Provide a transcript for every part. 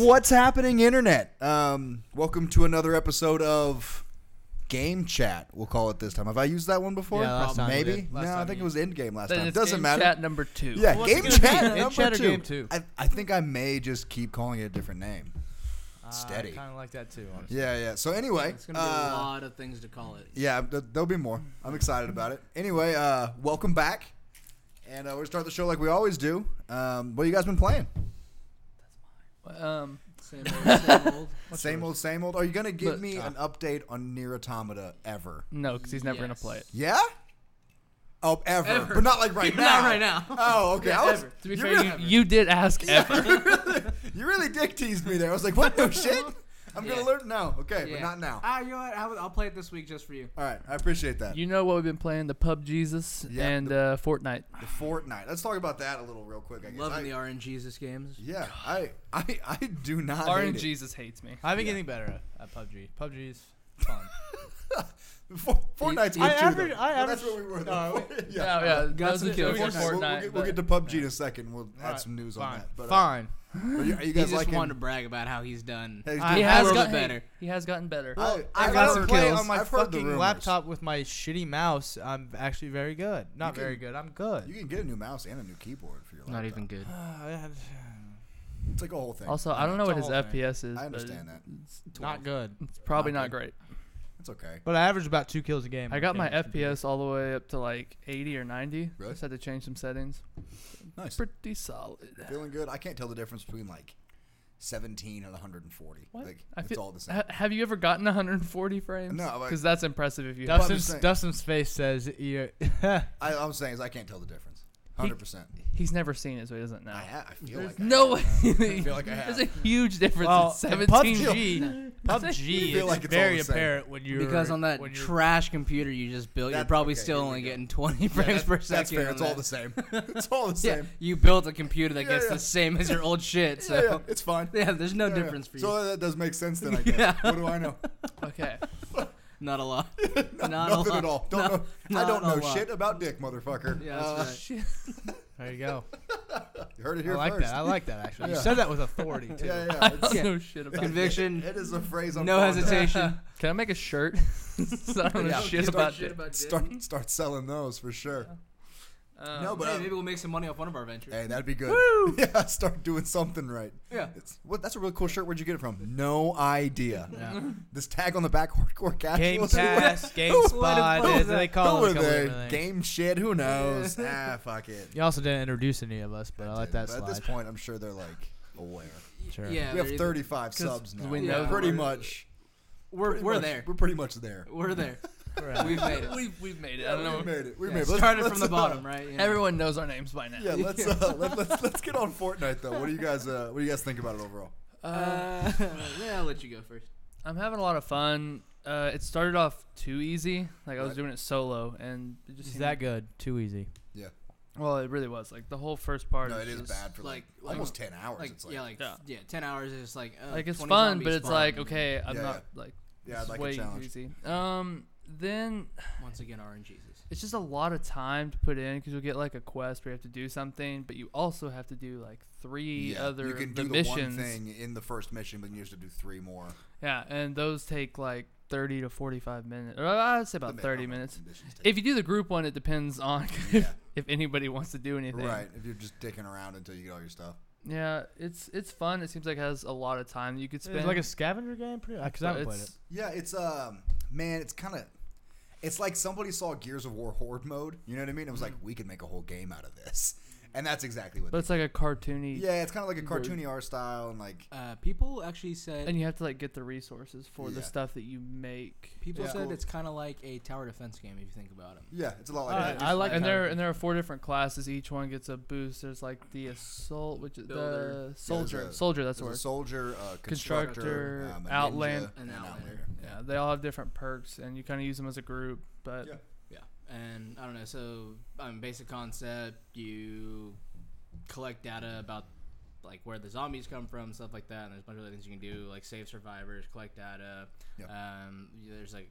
What's happening, Internet? Welcome to another episode of Game Chat. We'll call it this time. Have I used that one before? Yeah, last time we Maybe. did. No, I think it was Endgame last Then time. it's Doesn't Game matter. Chat number 2. Yeah, What's Game it gonna Chat be? number Chat or 2. Game 2? I think I may just keep calling it a different name. Steady. I kind of like that too, honestly. Yeah. So anyway, It's going to be a lot of things to call it. yeah, there'll be more. I'm excited about it. Anyway, welcome back. And we'll start the show like we always do. What have you guys been playing? Same old. Same old. Are you going to give But, me an update on Nier Automata ever? No, because he's never going to Yes. play it. Yeah? Oh, ever. Ever. But not like right now. Not right now. Oh, okay. Yeah, I was, ever. To be you fair, really, you did ask ever. you really dick teased me there. I was like, what? No shit? I'm going to Yeah. learn now. Okay, but not now. You know what? I'll play it this week just for you. All right. I appreciate that. You know what we've been playing? The Pub Jesus Yeah, and Fortnite. The Fortnite. Let's talk about that a little real quick, I guess. Loving the RNGesus games. Yeah, I do not hate RNG it. Jesus hates me. I've been getting better at PUBG. PUBG's fun. Fortnite's good I too, average- though. I Well, that's average- where we were. Oh, Though. Yeah. Got some Those are kills. just Fortnite. Fortnite, We'll get to PUBG in a second. We'll add Alright, some news fine. on that. But, Fine. Are you He guys just liking? wanted to brag about how he's done. Hey, I He dude, has a little gotten bit better. He has gotten better. I I got got some to play kills. on my I've heard the fucking rumors. laptop with my shitty mouse. I'm actually very good. Not can- very good. I'm good. You can get a new mouse and a new keyboard for your laptop. Not even good. It's like a whole thing. Also, I don't know It's what a his whole thing. FPS is. I understand that. It's Not good. probably Not not good. great. It's okay. But I average about 2 kills a game. I got my FPS all the way up to like 80 or 90. Really? Just had to change some settings. Nice. Pretty solid. Feeling good. I can't tell the difference between like 17 and 140. What? Like I it's feel- all the same. Have you ever gotten 140 frames? No, like- because that's impressive if you have. Dustin's face says, I'm saying is I can't tell the difference. 100%. He's never seen it, so he doesn't know. I feel There's like no I way. have. I feel like I have. There's a huge difference. well, It's 17. PUBG feel is like it's all very the same. apparent when you're Because on that when you're- trash computer you just built, you're That's probably okay, still here we only go. getting 20 frames per second. That's fair. on It's all that. the same. It's all the Yeah, same. you built a computer that Yeah, gets yeah. the same as your old shit, so Yeah, it's fine. yeah, there's no Yeah, difference for you. So that does make sense then, I guess. Yeah. What do I know? Okay. Not a lot. Not a Nothing lot. at all. Don't know. I not don't a know lot. shit about dick, motherfucker. Yeah, that's right. There you go. You heard it I here like first. that. I like that actually. Yeah. You said that with authority too. Yeah, yeah. I It's- don't Yeah. know shit about it. Conviction. It is a phrase I'm No fond of. hesitation. Can I make a shirt? So I don't know Yeah, shit start about shit it. about Start selling those for sure. No, but Hey, maybe we'll make some money off one of our ventures. hey, that'd be good. Yeah, start doing something right. Yeah. That's a really cool shirt. Where'd you get it from? No idea. Yeah. This tag on the back, hardcore casual. Game Who- Pass, who- GameSpot, Who- they call Who it are a couple they? different things. Game shit. Who knows? Fuck it. You also didn't introduce any of us, but I like that But at this slide. point, I'm sure they're like aware. Sure. Yeah, We have they're 35 subs now. we know that pretty we're- much. We're pretty much- there. We're pretty much there. We're there. Right. We've made it. We've made it. I don't know. We made it. We Yeah, made it. started from the bottom, right? You know. Everyone knows our names by now. Yeah, let's get on Fortnite though. What do you guys think about it overall? Yeah, I'll let you go first. I'm having a lot of fun. It started off too easy. Like I was Right. doing it solo, and it just Is seemed- that good? Too easy. Yeah. Well, it really was. Like the whole first part. No, it is just, bad for like like- almost 10 hours. Like, It's like yeah, 10 hours is just like Like it's 20 fun, zombies but it's spawn. like okay, I'm Yeah, not like. yeah, this I'd is like a way challenge. easy. Then Once again, RNGesus. it's just a lot of time to put in because you'll get like a quest where you have to do something, but you also have to do like three Yeah, other you can the do missions. the one thing in the first mission, but you have to do 3 more. Yeah, and those take like 30 to 45 minutes. Or I'd say about The 30 minimum minutes. missions take. If you do the group one, it depends on Yeah. if anybody wants to do anything. Right, if you're just dicking around until you get all your stuff. Yeah, it's fun. It seems like it has a lot of time that you could spend. It's like a scavenger game, pretty. Because I haven't played it. Yeah, it's man, it's kind of, it's like somebody saw Gears of War Horde mode. You know what I mean? It was like we could make a whole game out of this, and that's exactly what. But it's like a cartoony. Yeah, it's kind of like a cartoony art style, and like People actually said And you have to like get the resources for the Yeah. stuff that you make. people Yeah. said Cool. it's kind of like a tower defense game if you think about it. yeah, it's a lot like Alright, that. I like And that. there are 4 different classes. Each one gets a boost. There's like the assault, which is Builder. the soldier. a- Soldier, that's the There's a word. soldier, Constructor, a ninja, Outland- and An Outlander. Outlander. Yeah, they all have different perks, and you kind of use them as a group. But Yeah. Yeah, and I don't know. So, basic concept: you collect data about like where the zombies come from, stuff like that. And there's a bunch of other things you can do, like save survivors, collect data. Yep. There's like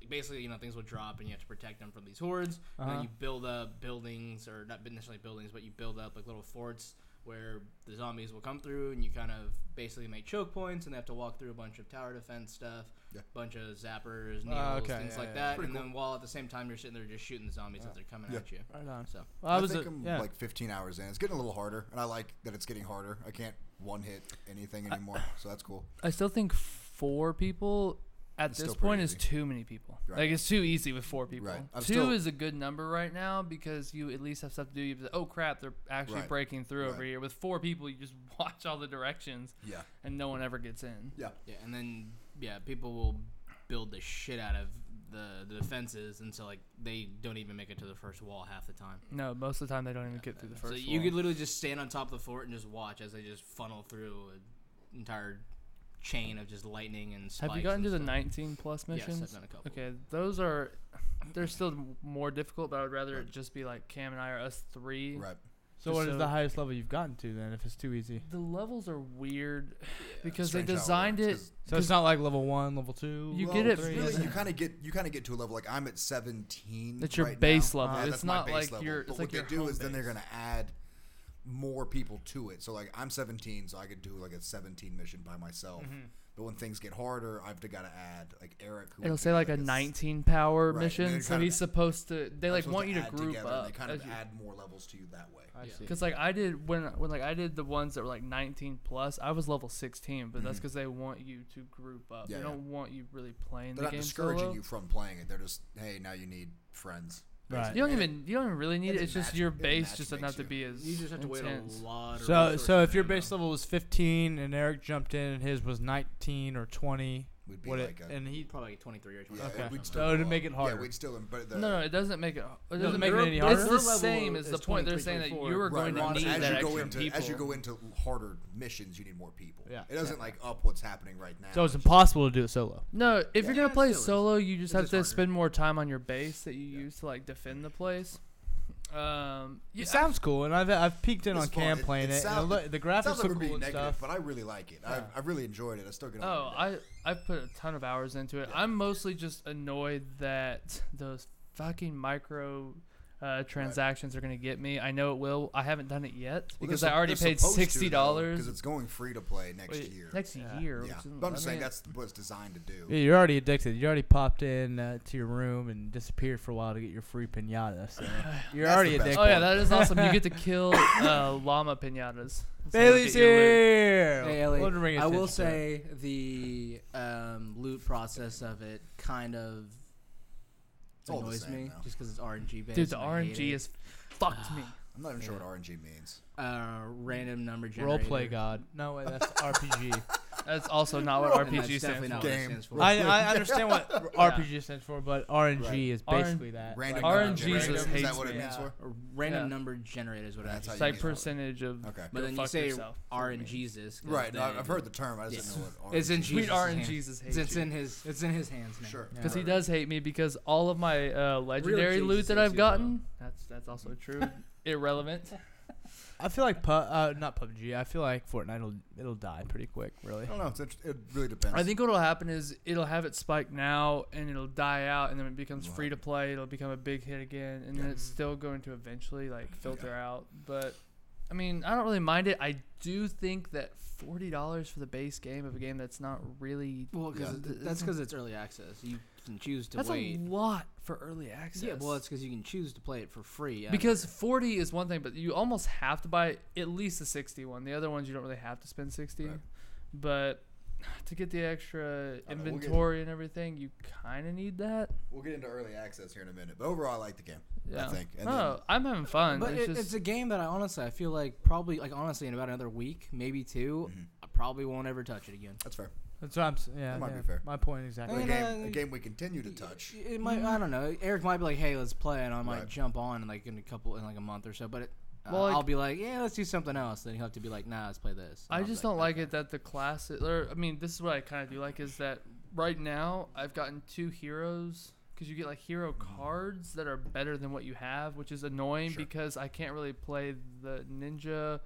basically, things will drop, and you have to protect them from these hordes. And then you build up buildings, or not necessarily buildings, but you build up like little forts where the zombies will come through and you kind of basically make choke points and they have to walk through a bunch of tower defense stuff, bunch of zappers, needles, things like that. And then while at the same time you're sitting there just shooting the zombies as they're coming at you. Right on. So Well, I think I'm like 15 hours in. It's getting a little harder, and I like that it's getting harder. I can't one-hit anything anymore, so that's cool. I still think 4 people at It's this still pretty point is easy. too many people. Right. Like, it's too easy with 4 people. Right. I'm 2 still- is a good number right now because you at least have stuff to do. You have to, oh crap, they're actually Right. breaking through over Right. here. With 4 people, you just watch all the directions Yeah. and no one ever gets in. Yeah. yeah, and then people will build the shit out of the defenses until like they don't even make it to the first wall half the time. No, most of the time they don't even get through the first So you wall. could literally just stand on top of the fort and just watch as they just funnel through an entire chain of just lightning and spikes. Have you gotten and to the stuff. 19 plus missions? Yes, I've done a couple. Okay, those are they're still more difficult, but I would rather it just be like Cam and I or us 3. Right. So Just what is so- the highest level you've gotten to then? If it's too easy, The levels are weird because they strange how it designed works, it. 'cause- so it's not like level 1, level 2. You level get it 3, really- is Really, it? you kind of get to a level like I'm at 17. That's your right base now. level. Yeah, It's that's my not base like level. your- But it's what like they your do home is then they're base. gonna add more people to it. So like I'm 17, so I could do like a 17 mission by myself. But when things get harder, I've got to add like Eric. Who It'll would say do, like a s- 19 power Right, and mission, then so kind of- he's supposed to. They I'm like supposed want you to add group together, up. and they kind of add more levels to you that way. I see. Because like I did when like I did the ones that were like 19 plus, I was level 16, but that's because they want you to group up. Yeah, they yeah. don't want you really playing They're the not game discouraging solo. you from playing it. They're just, hey, now you need friends. Right. You don't And even really need and it. it It's just match- your it base just match enough to makes be as You just have to wait intense. a lot. Of So resources if your and base level was 15 and Eric jumped in and his was 19 or 20, We'd be would like it? a, And he probably like 23 or 24. yeah, Okay. we'd still So it'd go make up. it harder. Yeah, we'd still. But the, No, it doesn't make it. It doesn't make it any It's harder? the Their level same as the is point. They're 23, saying that 24. you are Right, going right. to need as that you go extra into people. as you go into harder missions, you need more people. Yeah. It doesn't like up what's happening right now. so it's impossible to do it solo. No, if you're gonna Yeah, play it still is. solo, you just It's have just to harder. spend more time on your base that you use to like defend the place. Yeah, It sounds cool, and I've peeked in It's on fun. Cam It- playing it it. sounds- And the It graphics sounds like look we're cool being and negative, stuff. but I really like it. Yeah. I really enjoyed it. I still get. Oh, I've put a ton of hours into it. Yeah. I'm mostly just annoyed that those fucking micro transactions are gonna get me. I know it will. I haven't done it yet because I already paid $60 because it's going free to play next year. next Yeah. year. Yeah, which is- but I'm I just saying mean, that's what it's designed to do. Yeah, you're already addicted. You already popped in to your room and disappeared for a while to get your free pinata. So you're That's already the best addicted. Oh yeah, that is awesome. You get to kill llama pinatas. So Bailey's get your loot. here. Hey, Ellie, Wanted to bring I will attention to it. say the loot process of it kind of It's all the annoys same me now. just because it's RNG based. Dude, the and I hate RNG it. is fucked me. I'm not even sure Yeah. what RNG means. Random number generator. Roleplay God. No, wait, that's RPG. That's also not what And that's RPG definitely stands not for. what it Game. stands for. I understand what RPG stands for, but RNG Right. is basically that. Random Like, number RNG generator. just Is hates that what it me. means for? A random Yeah. number generator is what That's it how It's you like use it. percentage of. Okay. But go then you fuck say yourself. RNGesus. Right. No, I've heard the term. I just Yes. didn't know what RNG It's in is. Sweet Jesus' RNGs hands. is It's in his hands now. Sure. Because he Right. does hate me because all of my legendary Jesus loot that hates I've you as well. gotten. That's also true. Irrelevant. I feel like not PUBG. I feel like Fortnite it'll die pretty quick. Really. I don't know. It really depends. I think what'll happen is it'll have its spike now and it'll die out and then it becomes Right. free to play. It'll become a big hit again and then Yeah. it's still going to eventually like filter out. But I mean, I don't really mind it. I do think that $40 for the base game of a game that's not really Well, Yeah. that's because it's early access. You can choose to that's wait. a lot for early access. Yeah, well, it's because you can choose to play it for free. Because 40 is one thing, but you almost have to buy at least the 60 one. The other ones you don't really have to spend 60. Right. But to get the extra We'll get- inventory and everything, you kind of need that. We'll get into early access here in a minute. But overall, I like the game. Yeah. I think. And No, I'm having fun. But it's it's just a game that I feel like probably in about another week, maybe two, Mhm. I probably won't ever touch it again. that's fair. That's what I'm. Yeah, That might yeah. be fair. My point exactly. A And, game we continue to touch. It might. I don't know. Eric might be like, "Hey, let's play," and I might Right. jump on in like a month or so. But Well, like- I'll be like, "Yeah, let's do something else." Then he'll have to be like, "Nah, let's play this." And I I'll be just don't like "Okay." it that the class. Or I mean, this is what I kind of do like is that right now I've gotten 2 heroes because you get like hero cards that are better than what you have, which is annoying Sure. because I can't really play the ninja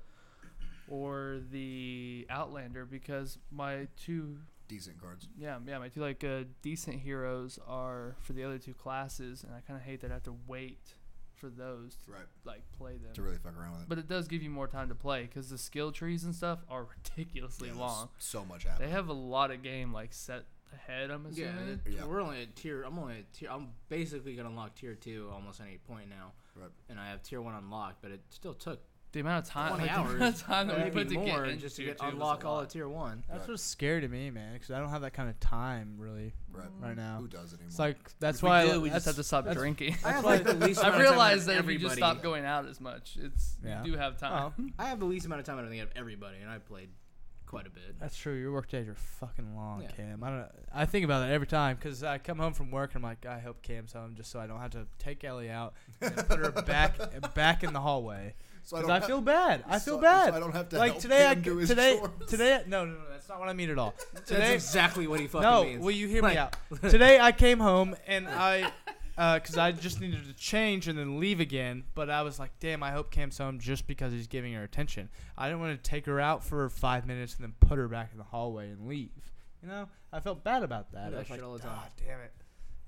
or the outlander because my 2 Decent cards. my 2 decent heroes are for the other 2 classes, and I kind of hate that I have to wait for those to Right. like play them. To really fuck around with it. But it does give you more time to play because the skill trees and stuff are ridiculously Yeah, there's long. so much happening. They have a lot of game like set ahead. I'm Yeah, assuming. Yeah. we're only at tier. I'm basically gonna unlock tier 2 almost any point now, Right. and I have tier 1 unlocked. But it still took The amount of time, 20 like, hours, the amount of time that we maybe put to more, get just to into get tier two was unlock a all lot. of tier 1. That's Right. what's scary to me, man, because I don't have that kind of time really Right. now. Who does anymore? It's like that's We why do. We that's, just have to stop that's- drinking. I have why- like the least. amount I've of time realized out that of if you just everybody. stop going out as much, Yeah. you do have time. Oh, I have the least amount of time I think of everybody, and I played quite a bit. that's true. Your work days are fucking long, Yeah. Cam. I think about that every time because I come home from work and I'm like, I hope Cam's home just so I don't have to take Ellie out and put her back in the hallway. So Because I feel bad. I feel so bad. I don't have to Like help today, Cam do his chores. today. No, that's not what I mean at all. That's Today, exactly what he fucking no, means. will you hear me Like- out? Today I came home and because I just needed to change and then leave again. But I was like, damn, I hope Cam's home just because he's giving her attention. I didn't want to take her out for 5 minutes and then put her back in the hallway and leave. You know, I felt bad about that. I do I that was shit like, all the time. God damn it.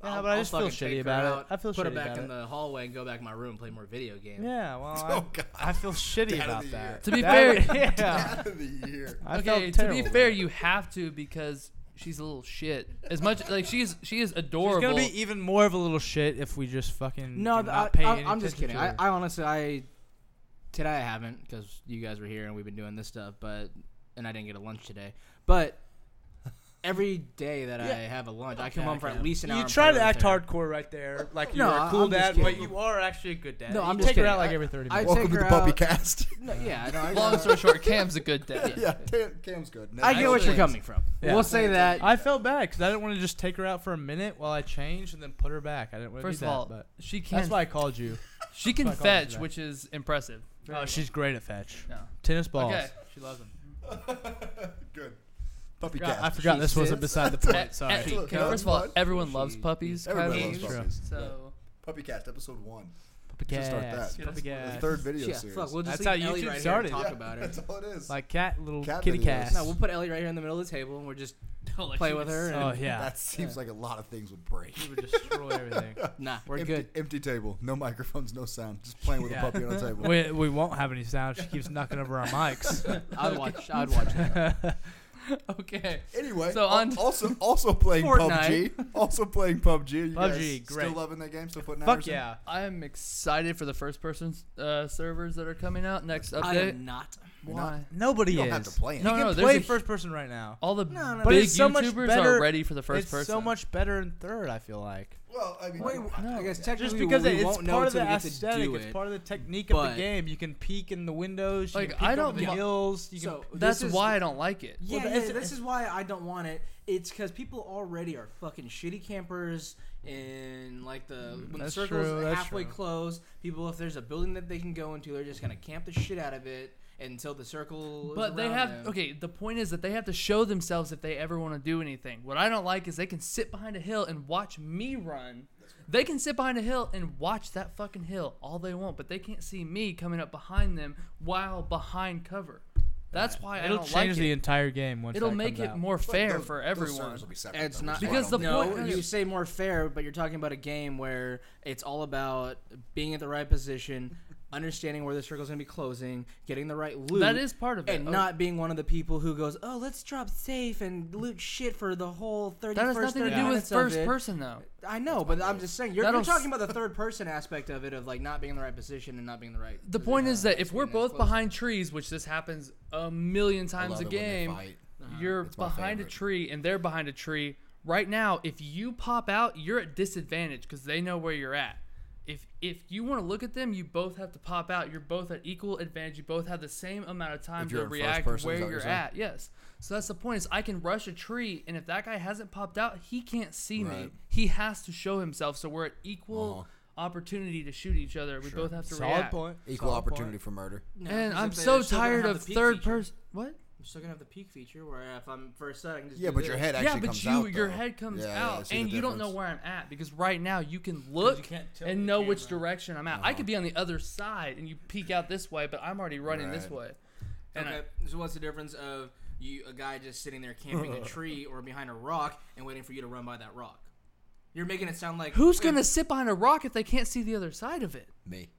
Yeah, I'll- but I I'll just feel fucking shitty take her about out, it. I feel put her shitty back about in it. the hallway and go back in my room and play more video games. Yeah, well, Oh, God. I feel shitty Dad of about the that. year. To be That fair- would- yeah. Dad of the year. I Okay, felt to be terrible fair, about it. you have to because she's a little shit. As much like she is adorable. She's gonna be even more of a little shit if we just fucking No, do not pay any I'm just attention kidding. to her. I honestly, today I haven't because you guys were here and we've been doing this stuff, and I didn't get a lunch today. But every day that I Yeah. have a lunch, I come home for at least an hour. You and try play to with act her. hardcore right there, like No, you're a cool I'm just dad, but kidding. you are actually a good dad. No, You I'm take just her kidding. out like every 30 I minutes. Welcome take to the her puppy out- cast. No, yeah, no, Long story short, Cam's a good dad. Yeah, Cam's good. I get what you're Actually, coming from. Yeah. We'll say that. I felt bad because I didn't want to just take her out for a minute while I changed and then put her back. I didn't want to First do of that, all, but she can that's why I called you. she can that's why I called you fetch, back. which is impressive. Oh, she's great at fetch. No. Tennis balls. Okay. She loves them. Good. Puppy I cast. forgot She this wasn't sits- beside the Eh, point. Sorry. eh, Look, okay, no, first it's of all, fine. everyone loves puppies. Everybody kind of. loves True. puppies. So Puppy cast episode 1. Puppy Should start gas. that. Puppy The gas. third video Yeah, series. fuck. We'll just That's how leave Ellie YouTube right started. here and talk Yeah, about her. That's all it is. Like little Cat kitty videos. cast. No, we'll put Ellie right here in the middle of the table and we'll just play with her. Oh And yeah. That seems like a lot of things would break. We would destroy everything. Nah, we're empty, good. Empty table. No microphones, no sound. Just playing with Yeah. a puppy on a table. We won't have any sound. She keeps knocking over our mics. I'd watch. I'd watch that. okay. Anyway, So on- also playing Fortnite. PUBG. Also playing PUBG. You PUBG, guys great. Still loving that game? Still putting Fuck hours in? yeah. I am excited for the first person servers that are coming out next I update. am not. You're not- Why? Nobody You don't is. have to play it. No, You no, can there's play a- first person right now. All the No, no, But big it's so much YouTubers better- are ready for the first It's person. so much better in third. I feel like. Well, I mean, Wait, No. I guess Just technically because we it's won't know part of till the we get to aesthetic, do it's it. part of the technique of the But- game. You can peek in the windows. You Like, can peek I over don't the mi- hills. You So can. That's this is- why I don't like it. Yeah, Well, yeah, it's- this is why I don't want it. It's because people already are fucking shitty campers in like when the That's circle's true, that's halfway true. closed. People, if there's a building that they can go into, they're just gonna camp the shit out of it until the circle. is But they around have them. okay. The point is that they have to show themselves if they ever want to do anything. What I don't like is they can sit behind a hill and watch me run. They can sit behind a hill and watch that fucking hill all they want, but they can't see me coming up behind them while behind cover. That's why I It'll don't change like the it. entire game once It'll that make comes it out. more But fair those- for those everyone. servers will be separate, It's though, not which is because why I the don't- no. point- You say more fair, but you're talking about a game where it's all about being at the right position, understanding where the circle's gonna be closing, getting the right loot. That is part of it. And not being one of the people who goes, oh, let's drop safe and loot shit for the whole 31st, that has nothing to 30 do with minutes of first it. person though. I know, but I'm just saying, you're That'll talking s- about the third person aspect of it, of like not being in the right position and not being in the right. The point is that if position we're and both closer. behind trees, which this happens a million I times love a it when they game, fight. you're It's my behind a favorite. tree and they're behind a tree. Right now, if you pop out, you're at disadvantage because they know where you're at. If you want to look at them, you both have to pop out. You're both at equal advantage. You both have the same amount of time If you're to in first react person, is where that what you're you're saying? at. Yes. So that's the point. Is I can rush a tree, and if that guy hasn't popped out, he can't see me. Right. He has to show himself. So we're at equal Uh-huh. opportunity to shoot each other. We Sure. both have to Solid react. point. Equal Solid opportunity point. for murder. No, And 'cause I'm if so they're still gonna tired have of the peek third feature. person. What? I'm still gonna have the peak feature where if I'm first set, I can just Yeah, do but your this. head Yeah, actually but comes you out. your though. head comes Yeah, yeah, I out, see the and you don't know difference. where I'm at because right now you can look can't tilt and the know which camera. direction I'm at. I could be on the other side and you peek out this way, but I'm already running this Right. way. And Okay, so what's the difference of a guy just sitting there camping a tree or behind a rock and waiting for you to run by that rock? You're making it sound like Who's gonna sit behind a rock if they can't see the other side of it? Me.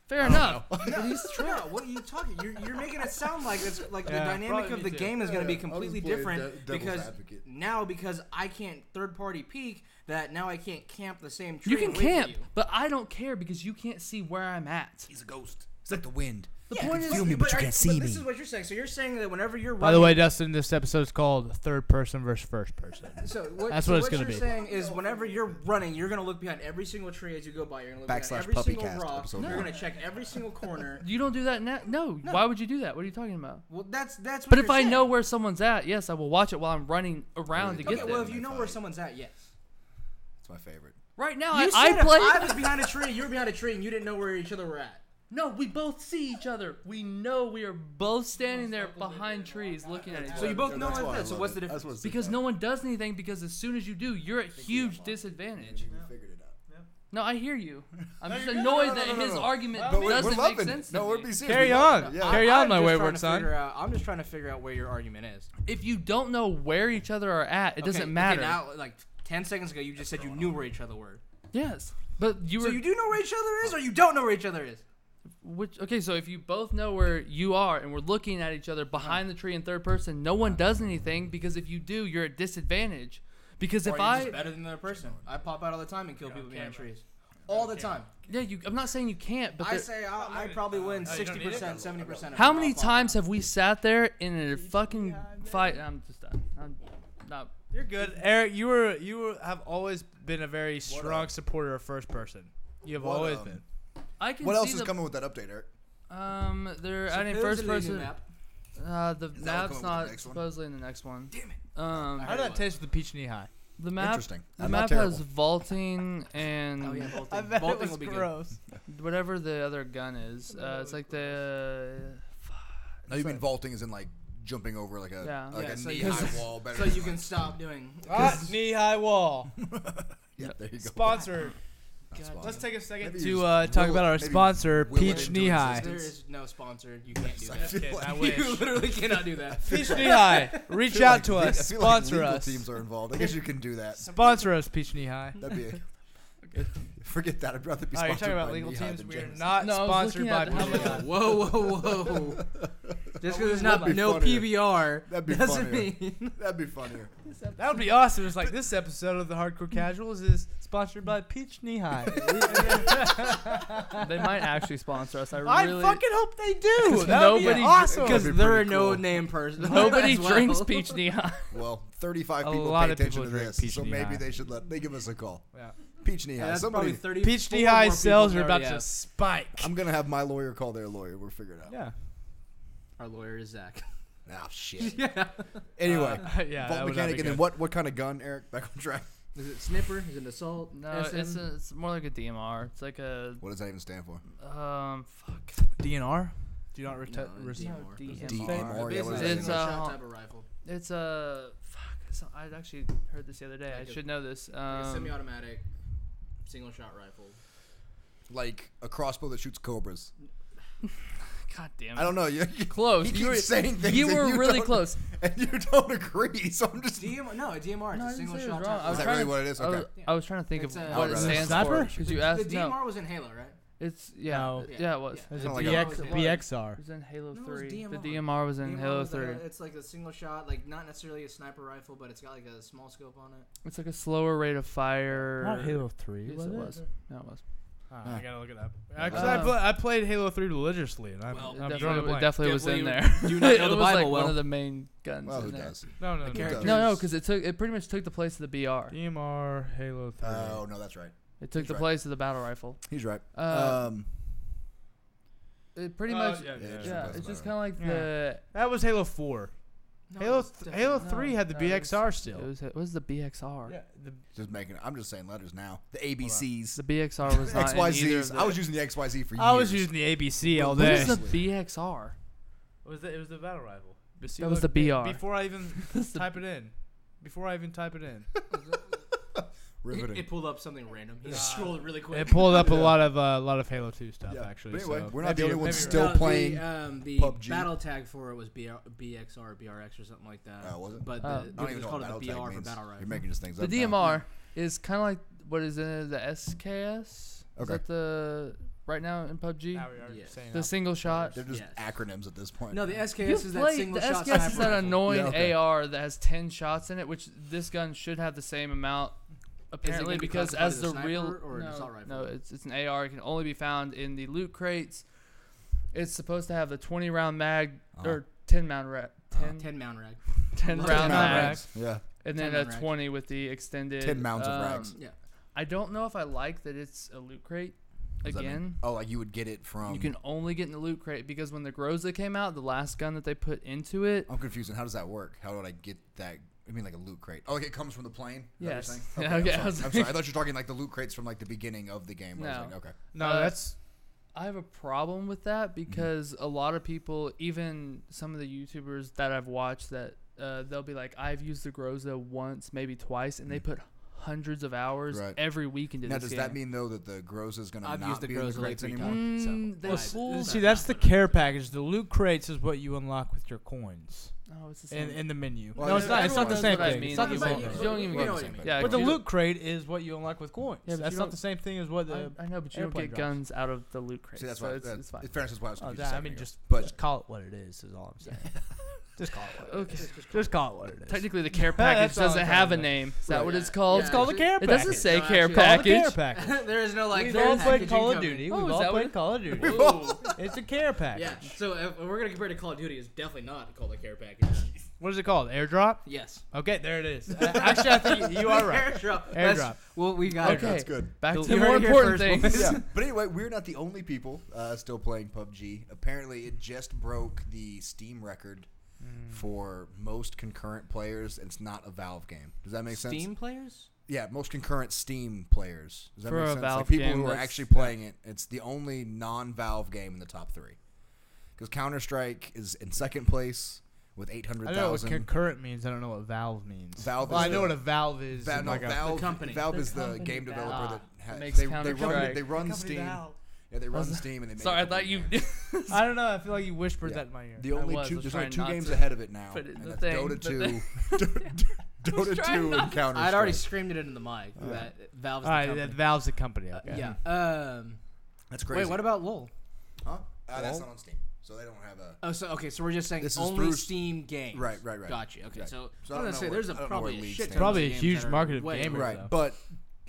Fair enough. No, what are you talking? You're making it sound like it's like the Yeah, dynamic probably of me the too. game is going to be Yeah, I was completely playing different devil's because advocate. because I can't third party peek that now I can't camp the same tree. You can and wait for camp, you. but I don't care because you can't see where I'm at. He's a ghost. It's like the wind. The Yeah, point you is, feel me, but you can't see This me. is what you're saying. So you're saying that whenever you're By the way, running- Dustin, this episode is called third person versus first person. So That's so what it's gonna you're be. saying is whenever you're running, you're gonna look behind every single tree as you go by. You're gonna look Backslash behind every single puppycast rock. episode You're one. gonna check every single corner. you don't do that now. No. Why would you do that? What are you talking about? Well, that's. What But you're if I saying. know where someone's at, yes, I will watch it while I'm running around to Okay, get Okay, there. well, if you know where someone's at, yes. It's my favorite. Right now, You I said play. if I was behind a tree, you were behind a tree, and you didn't know where each other were at. No, we both see each other. We know we are both standing there behind trees looking at each So other. you both know That's why I that. So love what's it. the That's difference? what's Because no one does anything, because as soon as you do, you're at huge disadvantage. You figured it out. No, I hear you. I'm just annoyed that his argument But we're doesn't loving make it. sense No, to we're me. being serious. Carry We love on. it. Yeah. Carry on, my I'm just wayward trying to son. figure out- I'm just trying to figure out where your argument is. If you don't know where each other are at, it doesn't matter. Okay, now, like 10 seconds ago, you just said you knew where each other were. Yes, but you So were. you do know where each other is, or you don't know where each other is? Okay, so if you both know where you are and we're looking at each other behind the tree in third person, no one does anything because if you do, you're at disadvantage. Because Or if you're I, just better than the other person. I pop out all the time and kill people behind trees. All the time. I'm not saying you can't, but I there- say I probably win 60%, 70% of how them. many I'll pop times out. have we sat there in a fucking fight? I'm just done. I'm not. You're good, Eric. You have always been a very strong supporter of first person. You have What, always been. I can What else see is the, coming with that update, Eric? they're adding first Supposedly new person. map. The that what coming map's with the not next one? supposedly in the next one. Damn it. How did that taste with the peach knee high? The map. Interesting. The Not map terrible. has vaulting and Oh yeah, bolting. I bet Bolting it was will be good. gross. whatever the other gun is. It's like the. No, you mean vaulting is in like jumping over like a Yeah. like Yeah, a so knee you- high wall. Better So than you can like- stop doing. Knee high wall. Yeah, there you go. Sponsored. Sponsor. Let's take a second Maybe to you talk just will about it- our maybe sponsor, will it Peach into Knee High. There existence. is no sponsor. You can't do I that. feel Kid, like- I You wish. literally cannot do that. Peach Knee High. Reach feel out like to le- us. I feel Sponsor like legal us. teams are involved. I guess you can do that. Sponsor us, Peach Knee High. That'd be. Forget that. I'd rather be Oh, you're sponsored talking about by legal Knee-High teams. than We are Jameson. not No, I was sponsored looking by at how Peach much- Knee High. Whoa, whoa, whoa! Just because there's not That'd be no funnier. PBR That'd be doesn't funnier. mean. That'd be funnier. That would be awesome. It's like this episode of the Hardcore Casuals is sponsored by Peach Knee High. They might actually sponsor us. I really. fucking hope they do. That would be nobody- awesome. Because That'd be there are pretty no cool. name person. Nobody as well. drinks peach knee high. Well, 35 A people lot pay of attention people to drink this, Peach so Knee maybe High. they give us a call. Yeah. Peach Knee Yeah, High. that's Somebody. probably 30. Peach Knee four High more people sales than are about already to have. spike. I'm gonna have my lawyer call their lawyer. We'll figure it out. Yeah. Our lawyer is Zach. Ah, shit. Yeah. Anyway, Yeah. vault that would not mechanic, be and then good. what kind of gun, Eric? Back on track. Is it snipper? Is it an assault? No, SM? it's more like a DMR. It's like a What does that even stand for? fuck. DNR? Do not No, receive. No, DMR. DMR, yeah, Basically, what is it's that? a It's, shot type of rifle. It's a fuck. I actually heard this the other day. Like I a- should know this. Like a semi-automatic, single-shot rifle. Like a crossbow that shoots cobras. God damn it. I don't know. You Close. He You were, keeps saying things. you and were really don't- close. and you don't agree. So I'm just. No, a DMR. No, I It's a didn't say it was single-shot wrong. type I Is was that trying really to- what it is? I was, Okay. I was trying to think It's of a- what it Outrider. stands Sniper? for. Because you The asked. DMR No, was in Halo, right? it's yeah, No. yeah, it was. Yeah. There's a Kinda like BX, a- BXR. It was in Halo No, it was 3. The DMR. DMR was in DMR Halo was like 3. it's like a single shot, like not necessarily a sniper rifle, but it's got like a small scope on it. It's like a slower rate of fire. Not Halo 3, Yes, was it it? was. No, it was. I gotta look it up. Actually, Uh, I played Halo 3 religiously, and I'm, Well, I'm It drawing a definitely, blank. definitely was in Definitely there. do not know It the was like Bible well. one of the main guns. Well, who in there. does? No, no, Who no. does? No, because it pretty much took the place of the BR. DMR Halo 3. Oh no, that's right. It took He's the right. place of the battle rifle. He's right. Uh, It pretty much. yeah, yeah, yeah. it's Yeah, replaced it's by just that. kind of like Yeah. the. That was Halo 4. No, Halo it's definitely Halo not. 3 had the no, BXR still. It was the BXR. Yeah, the, Just making. I'm just saying letters now. The ABCs. The BXR was not in either of XYZs. the, I was using the XYZ for years. I was using the ABC all What day. is the BXR? It was the battle rifle. That was the BR. Before I even type it in. Before I even type it in. riveting. It pulled up something random. He scrolled really quick. It pulled up a lot of Halo 2 stuff Yeah. actually. But anyway, so we're not the maybe- only ones maybe still right. playing The PUBG. battle tag for it was BXR or BRX or something like that. Oh, was it? But Oh. the, I don't it even was know called what a battle BR tag for means. battle rifle. You're making just things The up. now. DMR is kind of like what is in the SKS. Is Okay. that the right now in PUBG? Now we are Yeah. saying The that. single shot. They're just Yes. acronyms at this point. No, the You SKS is that play- single the shot SKS is sniper that rifle. annoying Yeah, okay. AR that has 10 shots in it, which this gun should have the same amount. Apparently, gonna be because classified as as the a sniper real or an no, assault rifle? no, it's an AR. It can only be found in the loot crates. It's supposed to have the 20 round mag or 10 round rag, 10 round rag. 10 Love round 10 round mag, Rags. Yeah. and then 10 a round rag. 20 with the extended 10 mounds of rags. Yeah. I don't know if I like that it's a loot crate. What does that mean? Again, Oh, like you would get it from. you can only get in the loot crate because when the Groza came out, the last gun that they put into it. I'm confused. And how does that work? How would I get that? I mean, like a loot crate. Oh, like it comes from the plane? Is that what you're Yes. saying? Yeah, Okay, okay, I I'm was sorry. I'm sorry. I thought you were talking like the loot crates from like the beginning of the game. I was No. like, okay. No, that's. I have a problem with that because a lot of people, even some of the YouTubers that I've watched, that they'll be like, I've used the Groza once, maybe twice, and they put hundreds of hours Right. every week into Now, this does game. that mean though that the Groza is going to I've not used the be in the Groza like crates 3 anymore? times. Mm, So they Well, fool- see, that's the care package. The loot crates is what you unlock with your coins Oh, it's the same. in the menu. Well, no, it's not. It's not the everyone same knows what I thing. mean. It's not the You same won't- thing. you don't even We're get on the it. same page. Yeah, But the you- loot crate is what you unlock with coins. Yeah, but That's you not don't- the same thing as what the. I know, but you don't airplane get drops. guns out of the loot crate. See, that's so why. it's fine. In fairness, that's why I was Oh, confused. that, a I second mean, ago. just But call it what it is. Is all I'm saying. Just call it what it Okay. is. Just call it what it is. Technically, the care That's package all I'm doesn't trying have to a say. name. Is that Right. what it's Yeah. called? It's called the care It package. doesn't say No, care actually- Call it the care package. package. There is no like. We've care all played packaging Call of company. Duty. Oh, We've is all that played what- Call of Duty. Ooh. It's a care package. Yeah. So if we're gonna compare it to Call of Duty, it's definitely not called a care package. Then. What is it called? Airdrop? Yes. Okay, there it is. Actually, I think you are right. Airdrop. Airdrop. Well, we got. Okay. that's good. Back to You the heard more it here important first, things. boys. Yeah. But anyway, we're not the only people still playing PUBG. Apparently, it just broke the Steam record for most concurrent players. It's not a Valve game. Does that make sense? Steam players. Yeah, most concurrent Steam players. Does that For make a sense? Valve Like people game, who are that's- actually playing it. It's the only non-Valve game in the top 3. Because Counter-Strike is in second place with I 800,000. know what concurrent means. I don't know what Valve means. Valve Well, is I know the- what a Valve is. Valve, and no, like a- Valve, company. Valve The is the company game developer Valve. that has, Makes they Counter-Strike. run Company Steam. Valve. Yeah, they run Was it? Steam and they make Sorry, I a couple thought you. games. I don't know. I feel like you whispered Yeah. that in my ear. The only was there's only trying 2 not games to ahead of it now, put it in and the that's thing, Dota but 2, then- Dota trying 2 not and Counter. I'd already screamed it into the mic. That Valve's All the right, company. that Valve's the company. Okay. Yeah. That's crazy. Wait, what about LOL? Huh? That's not on Steam, so they don't have a. Oh, so okay, so we're just saying This is only through- Steam games. Right. Gotcha. Okay, Right. so, So I'm I don't gonna know say where- there's I don't know probably where a League shit stands. ton Probably of a games huge that are market of way gamers. over Right, though.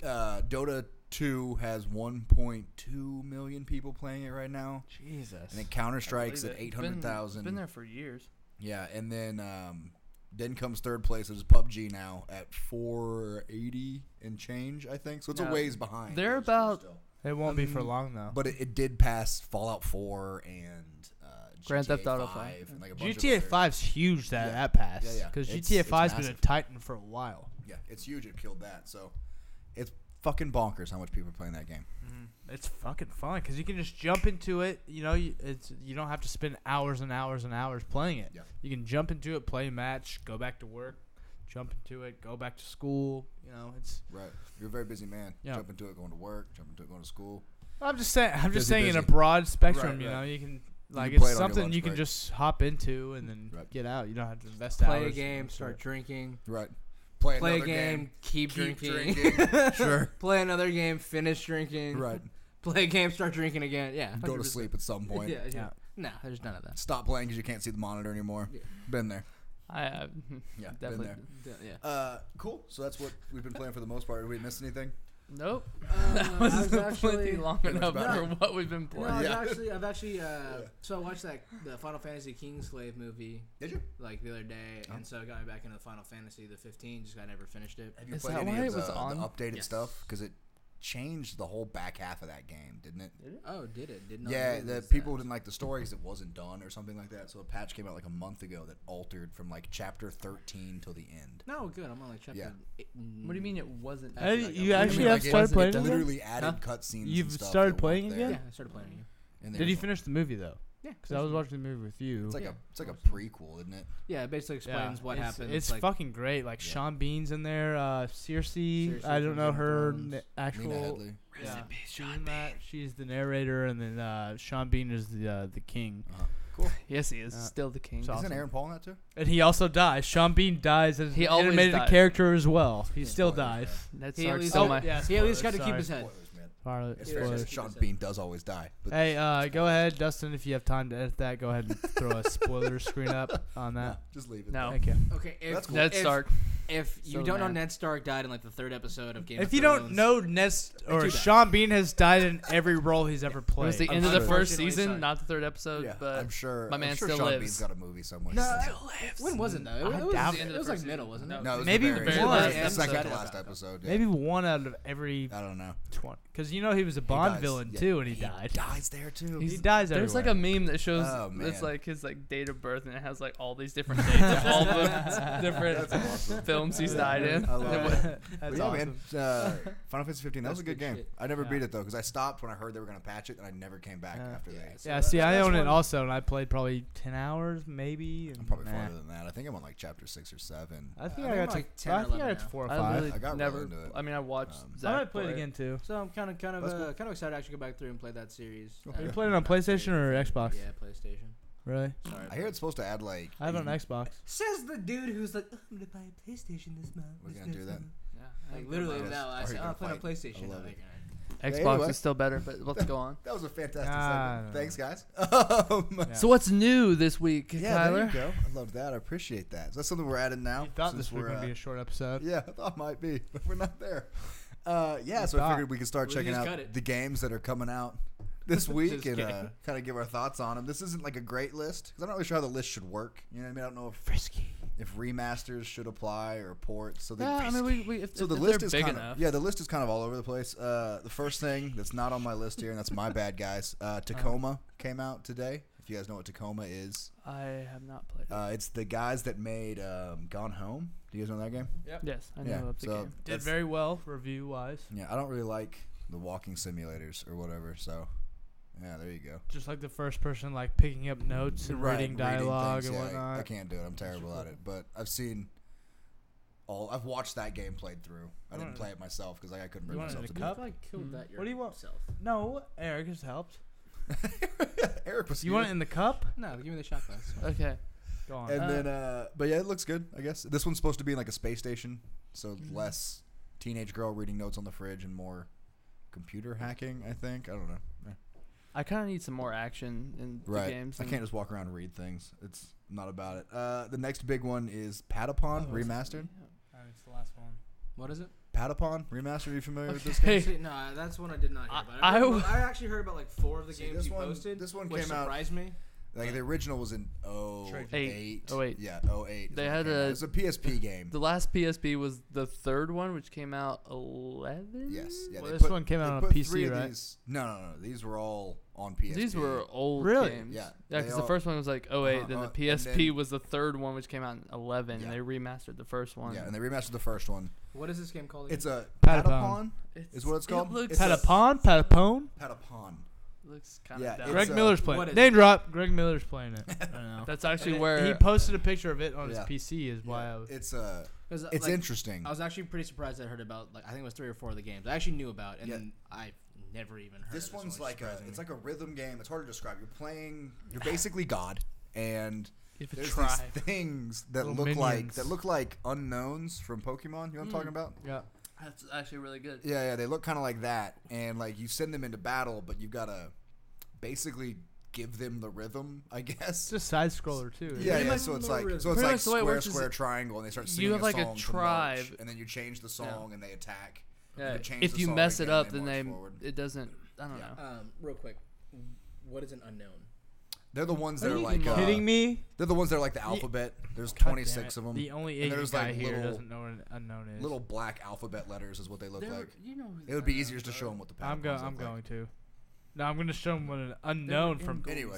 but Dota 2 has 1.2 million people playing it right now. Jesus. And then Counter Strike's Believe at it. It's been- 800,000. It's been there for years. Yeah, and then comes third place. It's PUBG now at 480 and change, I think. So it's a Yeah. ways behind. They're Still. about- It won't be for long though. But it did pass Fallout 4 and Grand GTA Theft Auto 5 and like a bunch of GTA other- 5's huge that Yeah. that passed. Yeah, yeah. Because It's- GTA it's 5's been a massive. titan for a while. Yeah, it's huge. It killed that. So it's fucking bonkers how much people are playing that game. It's fucking fun because you can just jump into it. You know, you don't have to spend hours and hours and hours playing it. Yeah. You can jump into it, play a match, go back to work, jump into it, go back to school. You know, it's. Right. You're a very busy man. Yeah. Jump into it, going to work. Jump into it, going to school. I'm just saying. I'm just Busy, saying in a busy. broad spectrum. Right, You right. know, you can like can play it's it on your something lunch you can break. just hop into and then Right. get out. You don't have to invest Play hours a game, into start it. drinking. Right. Play Play a another game, keep drinking. Sure. Play another game, finish drinking. Right. Play a game, start drinking again. Yeah. Go to 100%. sleep at some point. Yeah. Yeah. No, there's none of that. Stop playing because you can't see the monitor anymore. Yeah. Been there. I Yeah, definitely. been there. Yeah. Cool. So that's what we've been playing for the most part. Did we miss anything? Nope. I That was was plenty actually long Pretty much enough about for it. what we've been No, playing. Yeah. I've actually, so I watched the Final Fantasy Kingslave movie Did you? like the other day, Oh. and so it got me back into the Final Fantasy the 15. Just I never finished it. Have you Is played that any why of it was the on? updated Yes. stuff? Because it changed the whole back half of that game, didn't it? Oh, did it? Did not. Yeah, know the it was people that. didn't like the story because it wasn't done or something like that. So a patch came out like a month ago that altered from like chapter 13 till the end. No, good. I'm on like chapter. Yeah. What do you mean it wasn't? Hey, Actually, you like, actually I mean, have like, started it playing it? literally added cutscenes. and You've stuff started that playing weren't again? there. Yeah, I started playing it. And Did you there's- finish the movie though? Yeah, Because I was watching the movie with you. It's like Yeah. it's like a prequel, isn't it? Yeah, it basically explains what it's, happened. It's like, fucking great. Like Yeah. Sean Bean's in there. Circe. Circe I don't from know Game of her Thrones. actual. Nina Headley. Yeah, she's in that. She's the narrator, and then Sean Bean is the king. Cool. Yes, he is. Yeah. Still the king. So- Isn't awesome. Aaron Paul in that too? And he also dies. Sean Bean dies as He an always animated dies. character as well. He Yeah. still Spoilers, dies. Ned He Stark at least, stole oh, my. yeah. he at least got to Spoilers, keep his sorry. head. Spoilers, man. Spoilers. It's fair to say Spoilers. Sean Bean does always die. But Hey, go ahead, Dustin. If you have time to edit that, go ahead and throw a spoiler screen up on no, that. just leave it. No. Thank you. Okay, if, That's cool. Ned if- Stark. If you So don't know mad. Ned Stark died in like the 3rd episode of Game of If you Thrones. don't know, Nest or too bad. Sean Bean has died in every role he's ever It played. was the I'm end of the sure. first Unfortunately, season, sorry. not the 3rd episode. Yeah, But I'm sure. my man I'm sure still Sean lives. Bean's got a movie somewhere. No, lives. when was it though? I It was doubt the end it. of the first middle, wasn't it? No, No, it was Maybe the the very very last, last the episode. second Okay, to last okay, okay. episode. Yeah. Maybe one out of every I don't know. 20. Because you know he was a Bond dies. villain Yeah, too, and he died. Dies there too. He dies everywhere. There's like a meme that shows Oh, it's man. like his like date of birth and it has like all these different dates of all the different That's awesome. films he's died in. I love And it. what- But That's yeah, awesome. man. Final Fantasy 15. That was That's a good good game. shit. I never Yeah. beat it though because I stopped when I heard they were gonna patch it, and I never came back Yeah. after Yeah, that. so Yeah, that- see, I that's own it one- also, and I played probably 10 hours, maybe. And I'm probably nah. farther than that. I think I'm on like chapter 6 or 7. I think I I think got to like 10 or I think I 11 got to now. 4 or I 5. really I got real never. into it. I mean, I watched I Zach I might play it play again too. So I'm kind of That's cool. kind of excited to actually go back through and play that series. Okay. You played it on PlayStation or Xbox? Yeah, PlayStation. Really? Sorry. I hear it's supposed to add like. I have it on you- Xbox. Says the dude who's like, I'm gonna buy a PlayStation this month. We're gonna do that. Yeah, like literally Yes. no. I Are said, you oh, gonna I'm playing on fight? PlayStation. I love I'm it. like, Xbox anyway. is still better, but let's go on. That was a fantastic Ah, segment. no. Thanks, guys. Yeah. So what's new this week, Yeah, Tyler? there you go. I love that. I appreciate that. So that's something we're adding now. You thought since this was we're, going to be a short episode. Yeah, I thought it might be, but we're not there. Yeah, so I thought. figured we could start We checking just out cut it. the games that are coming out this week Just and kidding. kind of give our thoughts on them. This isn't like a great list because I'm not really sure how the list should work. You know what I mean? I don't know if remasters should apply or ports. So Yeah, I mean, we if, so if the they're list is big kind enough. of the list is kind of all over the place. The first thing that's not on my list here, and that's my bad, guys. Tacoma came out today. If you guys know what Tacoma is, I have not played it. it's the guys that made Gone Home. Do you guys know that game? Yes, I know yeah, of the so game. Did that's- very well review wise. Yeah, I don't really like the walking simulators or whatever. So, yeah, there you go. Just like the first person, like picking up notes and Right, reading dialogue things, and yeah, whatnot. I can't do it. I'm terrible at it. But I've watched that game played through. I didn't want play it myself because I couldn't bring you want myself it to in do a it. cup? I killed that What do you want? yourself. No, Eric has helped. Eric was You here. want it in the cup? No, give me the shot glass. Okay. Go on. And then, but yeah, it looks good. I guess this one's supposed to be in like a space station, so Mm-hmm. less teenage girl reading notes on the fridge and more computer hacking. I think I don't know. Yeah. I kind of need some more action in the Right. games. I and- can't just walk around and read things. It's not about it. The next big one is Patapon remastered. It's the last one. What is it? Patapon remastered. Are you familiar with this Okay. game? See, no, that's one I did not hear about. I- I actually heard about like 4 of the See, games this you one- posted. this one which came out- surprised me. Like the original was in 08. 08. Yeah, 08. is They when it had came out. a- It was a PSP game. The last PSP was the third one, which came out 11. Yes. Yeah. Well, they this put- one came they out on put PC, 3 of right? these- No. These were all on PSP. These were old Really? games. Yeah, Yeah, they because the all- first one was like 08, then the and PSP then- was the third one, which came out in 11, Yeah. and they remastered the first one. Yeah, and they remastered the first one. What is this game called? It's a Patapon. Patapon. Is what it's called? It looks, It's a- Patapon? Patapone? Patapon. looks kind of Yeah, dumb. it's Greg a- Miller's playing what it. is Name drop. Greg Miller's playing it. I don't know. That's actually And where he posted a picture of it on Yeah. his PC. Is why I was. It's It's interesting. I was actually pretty surprised I heard about like I think it was 3 or 4 of the games I actually knew about, and Yeah. then I never even heard. This of one's one, like which surprised it's me. like a rhythm game. It's hard to describe. You're basically God, and if it there's tried. these things that Little look minions. like unknowns from Pokemon. You know what I'm talking about? Yeah. That's actually really good. Yeah, they look kind of like that, and like you send them into battle, but you've got to basically give them the rhythm, I guess. It's just side scroller too. Yeah, Pretty yeah. much So it's no like rhythm. Pretty much the way it square, works is square, triangle, and they start you singing have, like, a song to tribe. march, and then you change the song, and they attack. Yeah. You change If the you song mess it again, up, they then march they forward. it doesn't. I don't Yeah. know. Real quick, what is an unknown? They're the ones Are that are you like Kidding me? They're the ones that are like the alphabet. There's God 26 damn of it. them. The only And Asian there's, guy like, here little- doesn't know what an unknown is. Little black alphabet letters is what they look like. You know. It would be easier to show them what the I'm patterns going. I'm look like. going to. No, I'm going to show him what an unknown from. Anyway.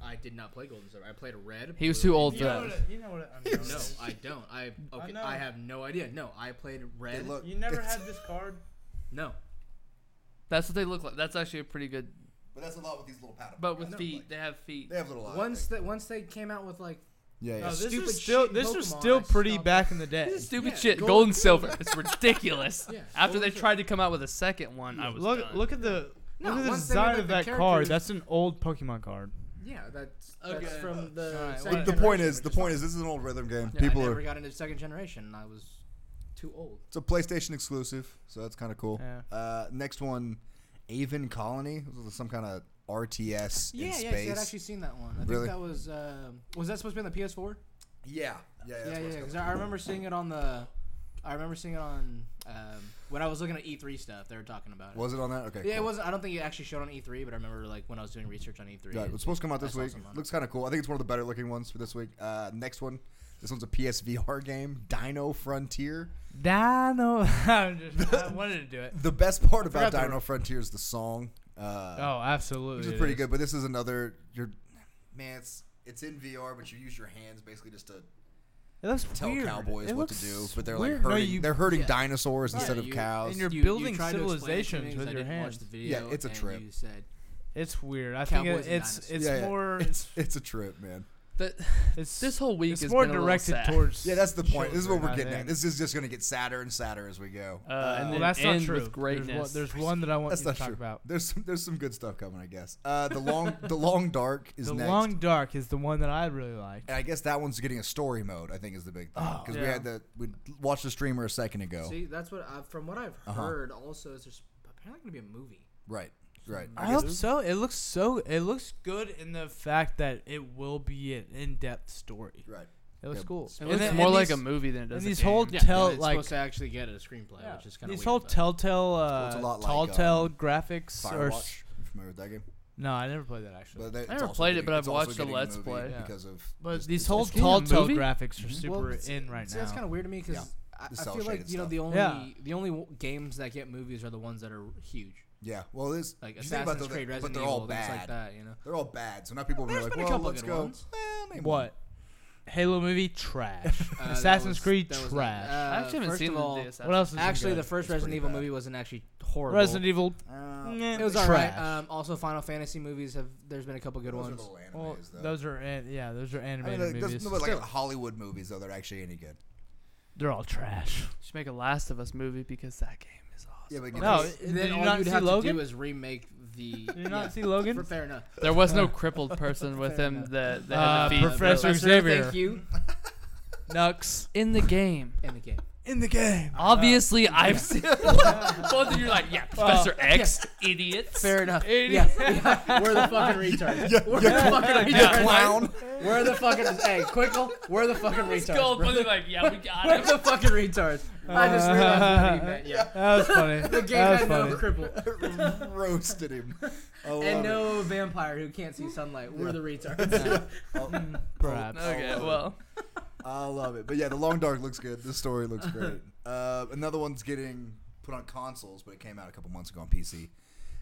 I did not play Gold and Silver. I played Red. He was Blue, too old and for Yellow. that. You know what an unknown No, is. I don't. Okay. Unknown. I have no idea. No, I played Red. They look. You never it's- had this card. No. That's what they look like. That's actually a pretty good. But that's a lot with these little patterns. But with feet, they have feet. They have little eyes. Once they came out with like Yeah, yeah. No, this Stupid is still shit this was Pokemon, still I pretty stopped. back in the day. This is stupid Yeah, shit. gold Gold and and silver. silver. It's ridiculous. Yeah, After gold they and tried to come out with a second one, I was Look done. look at the No, look at the once they made, design like, of the that card. characters- That's an old Pokemon card. Yeah, that's Okay. from the. Alright, second what- The point generation, is, which the is point fine. is, this is an old rhythm game. Yeah, People I never are. got into second generation. I was too old. It's a PlayStation exclusive, so that's kind of cool. Yeah. Next one, Aven Colony. This was some kind of RTS in Yeah, space. I'd actually seen that one. I Really? think that was. Was that supposed to be on the PS4? Yeah. Yeah. Because I remember seeing it on the. I remember seeing it on when I was looking at E3 stuff. They were talking about it. Was it on that? Okay. Yeah, it cool. wasn't. I don't think it actually showed on E3, but I remember like when I was doing research on E3. Yeah, it's supposed to come out this I saw week. some on it. Looks kind of cool. I think it's one of the better looking ones for this week. Next one. This one's a PSVR game, Dino Frontier. Dino. I wanted to do it. The best part about forgot the- Dino Frontier is the song. Oh, absolutely. Which is it pretty good, but this is another. Man, it's in VR, but you use your hands basically just to It looks tell weird. cowboys It what to looks do. But they're weird. like No, hurting. you- they're hurting yeah. dinosaurs Yeah, instead of you- cows. and you're You building tried to explain it to me civilizations 'cause with I your didn't watch hands. the video, Yeah, it's a and trip. You said It's weird. I Cowboys think and it's dinosaurs. Yeah, more it's a trip, man. But it's this whole week it's has more been a little directed sad. towards. Yeah, that's the point. This is what children, we're I getting at. think. This is just going to get sadder and sadder as we go. And Well, then that's not end true. with greatness. There's one that I want That's you to not talk true. about. There's some good stuff coming, I guess. The long dark is The next. Long Dark is the one that I really like. And I guess that one's getting a story mode. I think is the big thing Oh, because yeah. we watched the streamer a second ago. See, that's what from what I've Uh-huh. heard. Also, is there's apparently going to be a movie. Right. I hope so. It looks good in the fact that it will be an in-depth story. Right. It looks Yep. cool. It And looks then- more and like these- a movie than it does and a these game. whole Yeah, tell it's like supposed to actually get a screenplay, which is kind of these whole Telltale it's a lot like, Telltale graphics or Firewatch. You familiar with that game? no, I never played that actually. But I never played it, but I've watched the Let's Play. Yeah. because of But just these this whole It's getting a Telltale movie? graphics are Mhm. super in right now. That's kind of weird to me because Yeah. The I cell feel like shaded the stuff. only Yeah. the only games that get movies are the ones that are huge, Yeah. Well, this like you think about Assassin's Creed, but Resident they're Evil, all things bad. like that. You know, They're all bad. So now people will be There's like, been a well, couple let's good go. ones. Name What? Halo movie trash. that Assassin's was- Creed that was trash. I actually haven't first seen of the all, Assassin's What else is Actually, good? the first It's Resident pretty Evil bad. movie wasn't actually horrible. Resident Evil. one. It was Trash. alright. Also, Final Fantasy movies have. There's been a couple good Those are ones. little animes, Well, though. those are those are I mean, animated like, movies. there's no like Still. Hollywood movies though that are actually any good. They're all trash. should make a Last of Us movie because that game is awesome. Yeah, but No, it's- did Then you all not you'd see have Logan? to do is remake the. Did you not see Logan? Fair enough. There was no crippled person with Fair him enough. that had to feed Professor Xavier. Thank you. Nux in the game. In the game. in the game. Obviously, I've seen both of you are like, yeah, Professor X, idiots. Fair enough. Idiot. Yeah. We're the fucking retards. We're the fucking You retards. clown. We're the fucking. Hey, Quickle. We're the fucking retards. Go, bro. both like, yeah, we got We're it. the fucking retards. I just realized what he meant. Yeah. That was funny. The game that was had funny. no cripple Roasted him. I love and it. no vampire who can't see sunlight. We're the retards. Perhaps. Okay, well, I love it. But yeah, the Long Dark looks good. The story looks great. Another one's getting put on consoles, but it came out a couple months ago on PC.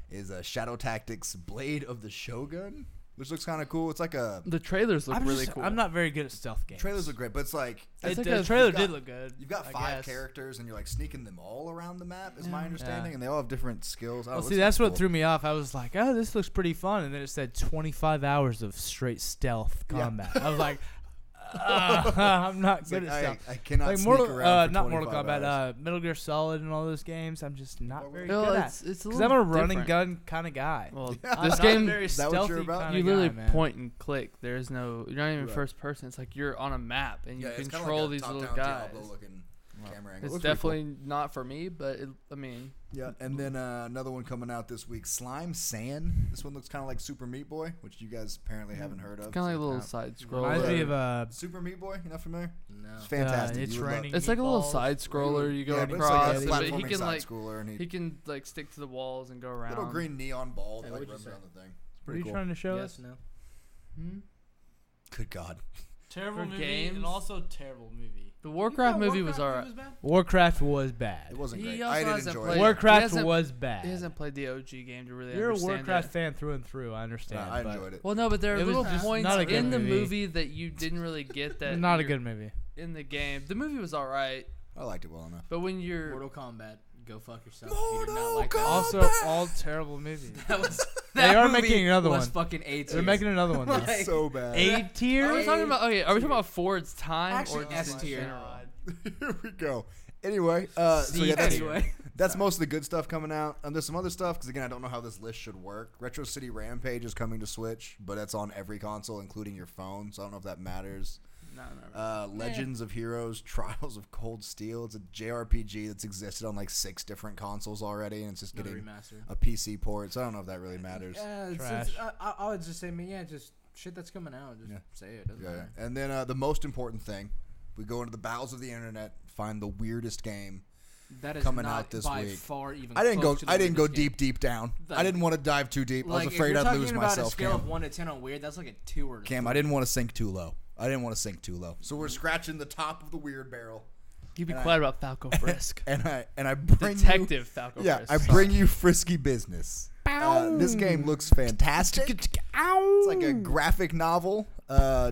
Is Shadow Tactics: Blade of the Shogun, which looks kind of cool. It's like a the trailers look really cool. I'm not very good at stealth games. trailers look great, but it's like It's like The a- trailer you've got- did look good. you've got I 5 guess. characters and you're like sneaking them all around the map. Is my Yeah. understanding, Yeah. and they all have different skills. Well, see, that's what threw me off. I was like, oh, this looks pretty fun. And then it said 25 hours of straight stealth Yeah. combat. I was like, I'm not It's good like, at stealth. I cannot Like sneak Mortal, around for not Mortal 25 Kombat, hours. Metal Gear Solid and all those games. I'm just not very Well, good at. it's a Because little I'm a run and different. gun kind of guy. Well, I'm this not a game, very Is that what you're stealthy about? kinda you literally guy, man. point and click. There's no, you're not even Right. first person. It's like you're on a map and you Yeah, it's kinda control like a these little top-down guys. Diablo-looking camera angle. It's Looks pretty cool. definitely not for me, but I mean, Yeah, and then another one coming out this week, Slime Sand. This one looks kind of like Super Meat Boy, which you guys apparently haven't heard of. kind of like a So- little Yeah. side Reminds me scroller. of Super Meat Boy, you not familiar? No. It's fantastic. It's You would love- raining. It's like a little meatballs. side scroller. You go yeah, but it's across, like a it, but he platforming can side like schooler, and he can like stick to the walls and go around. little green neon ball that Hey, like what'd you runs say? around the thing. It's What are pretty you cool. trying to show Yes. us? No. Hmm? Good God. Terrible For movie games? and also terrible movie. The Warcraft movie was alright. Warcraft was bad. It wasn't He great. also I didn't hasn't enjoy played- it. Warcraft hasn't- was bad. He hasn't played the OG game to really You're a understand Warcraft it. fan through and through. I understand. I but enjoyed it. Well, no, but there It was are just little points not a good in the movie. movie that you didn't really get that. Not a you're good movie. in the game. The movie was alright, I liked it well enough. but when you're Mortal Kombat. Go fuck yourself. You did not Mortal like that. Also, all terrible movies. That was. They that are movie making another was one. fucking A They're making another one. Though. Like- So bad. A tier. are we talking about? Okay, are we talking about Ford's time Actually, or just S in tier. general? Here we go. Anyway, so yeah, that's Anyway. That's most of the good stuff coming out. And there's some other stuff because again, I don't know how this list should work. Retro City Rampage is coming to Switch, but that's on every console, including your phone. So I don't know if that matters. No. Legends of Heroes: Trials of Cold Steel. It's a JRPG that's existed on like 6 different consoles already, and it's just Another getting remaster. a PC port. So I don't know if that really matters. Yeah, Trash. I would just say, yeah, just shit that's coming out. Just say it. Doesn't Yeah, matter. yeah. And then the most important thing, we go into the bowels of the internet, find the weirdest game. That is Coming not out this by week. far even. I didn't go. close to the I didn't go weirdest game. deep down. Like- I didn't want to dive too deep. I Like, was afraid if you're I'd talking lose about myself. a scale Cam. of 1 to 10 on weird, that's like a 2 or a Cam, 3. I didn't want to sink too low. So we're scratching the top of the weird barrel, You be And quiet about Falco Frisk. and I bring Detective Falco you. Yeah, Frisk. I bring you frisky business. This game looks fantastic. It's like a graphic novel,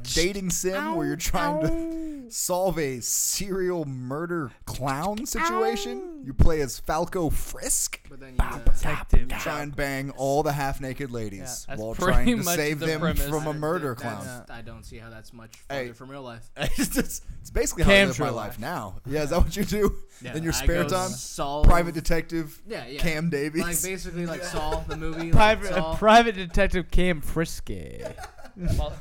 dating sim where you're trying to solve a serial murder clown situation. You play as Falco Frisk. But then Detective. Try and bang all the half-naked ladies Yeah, that's while pretty trying to much save the them premise. from a murder clown. I don't see how that's much Hey. farther from real life. It's basically how I Cam's live my real life life. now. Yeah, is that what you do in your I spare go time? Solve, Private detective Yeah, yeah. Cam Davies. Like basically like Saul the movie. Private, Like Saul. private detective Cam Frisky. Well,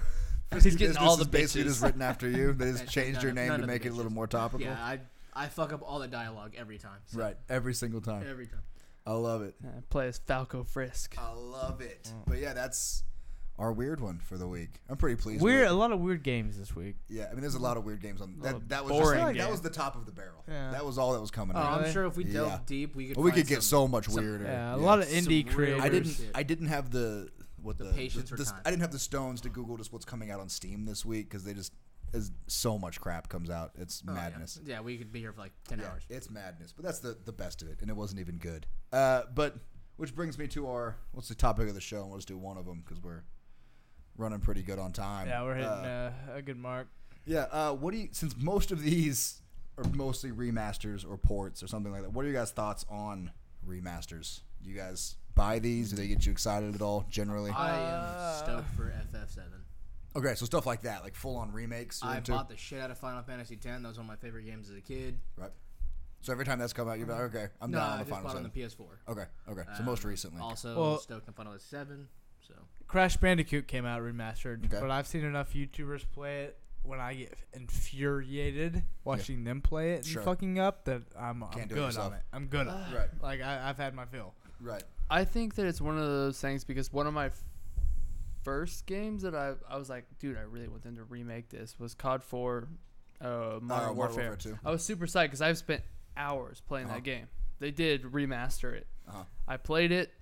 Frisky he's getting Business all the is basically bitches. just written after you. They just None changed your of- name none to of the make it a little bitches. more topical. Yeah, I fuck up all the dialogue every time. So Right, every single time. Every time. I love it. play as Falco Frisk. I love it. But yeah, that's our weird one for the week. I'm pretty pleased. Weird, With a it. lot of weird games this week. Yeah, I mean, there's a lot of weird games on that. That was boring just, that game. was the top of the barrel. Yeah. That was all that was coming Oh, out. I'm sure if we delve Yeah. deep, we could. We find could get some, so much weirder. Yeah, a lot of indie Some real creators. I didn't. shit. I didn't have the patience or time. I didn't have the stones to Google just what's coming out on Steam this week because they just as so much crap comes out. It's Oh, yeah. madness. Yeah, we could be here for like 10 Yeah, hours. it's madness. But that's the best of it, and it wasn't even good. But which brings me to our what's the topic of the show? And we'll just do one of them because we're running pretty good on time. Yeah, we're hitting a good mark. Yeah. What do you? Since most of these are mostly remasters or ports or something like that, what are your guys' thoughts on remasters? Do you guys buy these? Do they get you excited at all? Generally. I am stoked for FF7. Okay, so stuff like that, like full-on remakes. You're I into? bought the shit out of Final Fantasy X. That was one of my favorite games as a kid. Right. So every time that's come out, you're like, okay, I'm No, down I on the just final bought it on the seven. PS4. Okay. So most recently. Also Well- stoked on Final Fantasy 7. So Crash Bandicoot came out remastered, Okay. but I've seen enough YouTubers play it when I get infuriated watching them play it Sure. and fucking up that I'm Can't do it good yourself. on it. I'm good on it. Right. Like I've had my fill. Right. I think that it's one of those things because one of my first games that I was like, dude, I really want them to remake this was COD 4 Modern Warfare. 2. I was super psyched because I've spent hours playing Uh-huh. that game. They did remaster it. Uh-huh. I played it.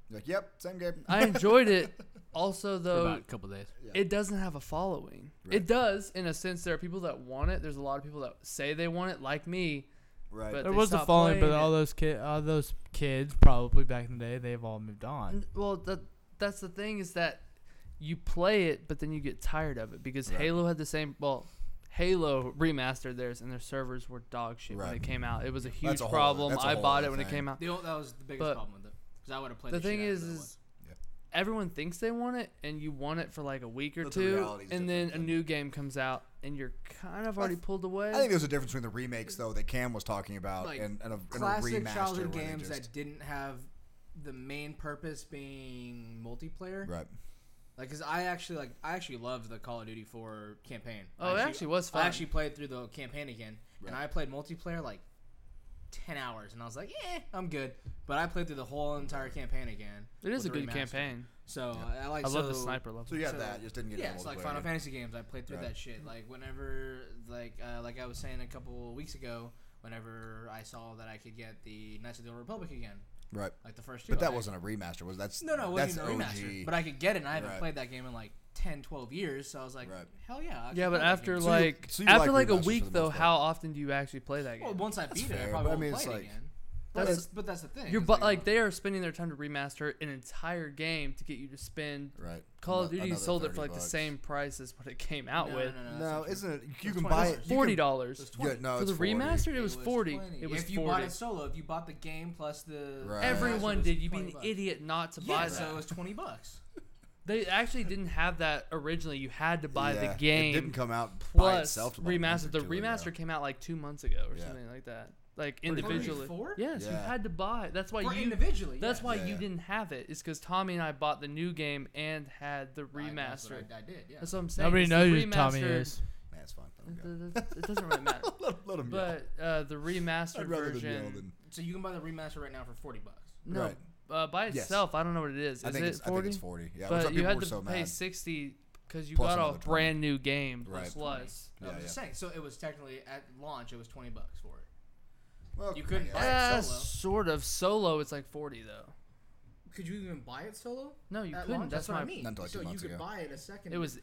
You're like, yep, same game. I enjoyed it. Also, for though, about a couple days. it doesn't have a following. Right. It does, in a sense. There are people that want it. There's a lot of people that say they want it, like me. Right. But There they was the stopped following, but playing all those kids probably back in the day, they've all moved on. Well, that's the thing is that you play it, but then you get tired of it because Right. Halo had the same. Well, Halo remastered theirs, and their servers were dog shit when Right. it came out. It was a huge That's a whole problem. other- that's a I whole bought other it when it thing. came out. That was the biggest But problem with it. Because I would have played The the shit thing out is, of it is everyone thinks they want it, and you want it for like a week or But the two, reality's and then a different. new game comes out, and you're kind of already pulled away. I think there's a difference between the remakes, though, that Cam was talking about Like, and a classic remaster. childhood where they games just- that didn't have the main purpose being multiplayer. Right. Like, cause I actually loved the Call of Duty 4 campaign. Oh, it actually was fun. I actually played through the campaign again, and Right. I played multiplayer like 10 hours, and I was like, I'm good. But I played through the whole entire campaign again. It is a with the good remaster. campaigne. So I like. I love the sniper level. So you got So- that. You just didn't get Yeah, into it's like multiplayer Final again. Fantasy games. I played through Right. that shit. Like whenever, like I was saying a couple of weeks ago, whenever I saw that I could get the Knights of the Old Republic again, Right. like the first two. But that I- wasn't a remaster. Was that's No, it that's wasn't a OG. remaster. But I could get it, and I haven't Right. played that game in like 10, 12 years. So I was like, Right. hell yeah. Yeah, but after So you- like so you after like like a remasters week for the though, most part. how often do you actually play that game? well, once I beat it, I fair, probably but I won't mean, play it's it like- again. That's- But that's the thing. You're it's but like they are spending their time to remaster an entire game to get you to spend. Right. Call of Ano- Duty another sold it for 30 like the bucks. same price as what it came out No, with. no, that's No, not true. isn't it? You It's can 20. buy It's it. $40. It was 20. Yeah, no, For it's the 40. remastered, it was 40. 20. It was if you 40. bought it solo, if you bought the game plus the Right. Everyone it was did. You'd be 20 an bucks. idiot not to Yeah, buy so that. it was $20. They actually didn't have that originally. You had to buy the Yeah, game. It didn't come out by plus itself. till about a month remastered. or The two ago. remaster came out like 2 months ago or Yeah. something like that. Like For individually. 34? Yes, you Yeah. had to buy. That's why For you individually. That's why Yeah, you yeah. didn't have it. It's because Tommy and I bought the new game and had the remaster. I did. Yeah. That's what I'm saying. Nobody It's the knows who Tommy remastered- is. Nah, it's fine. Let him go. It doesn't really matter. Let him go. But the remastered I'd rather them yell version, than. So you can buy the remaster right now for $40. no, Right. By Yes. itself, I don't know what it is. I Is think it it's 40? 40. Yeah, which But you people had were to so pay mad. 60 because you Plus got a another 20. brand new game Right. plus. I was just saying. So it was technically at launch. It was $20 for it. Well, You couldn't I buy guess. it solo. Sort of. Solo, it's like 40 though. Could you even buy it solo? No, you At couldn't. launch? That's what my. I mean. Not until like so 2 you months could ago. buy it a second. It was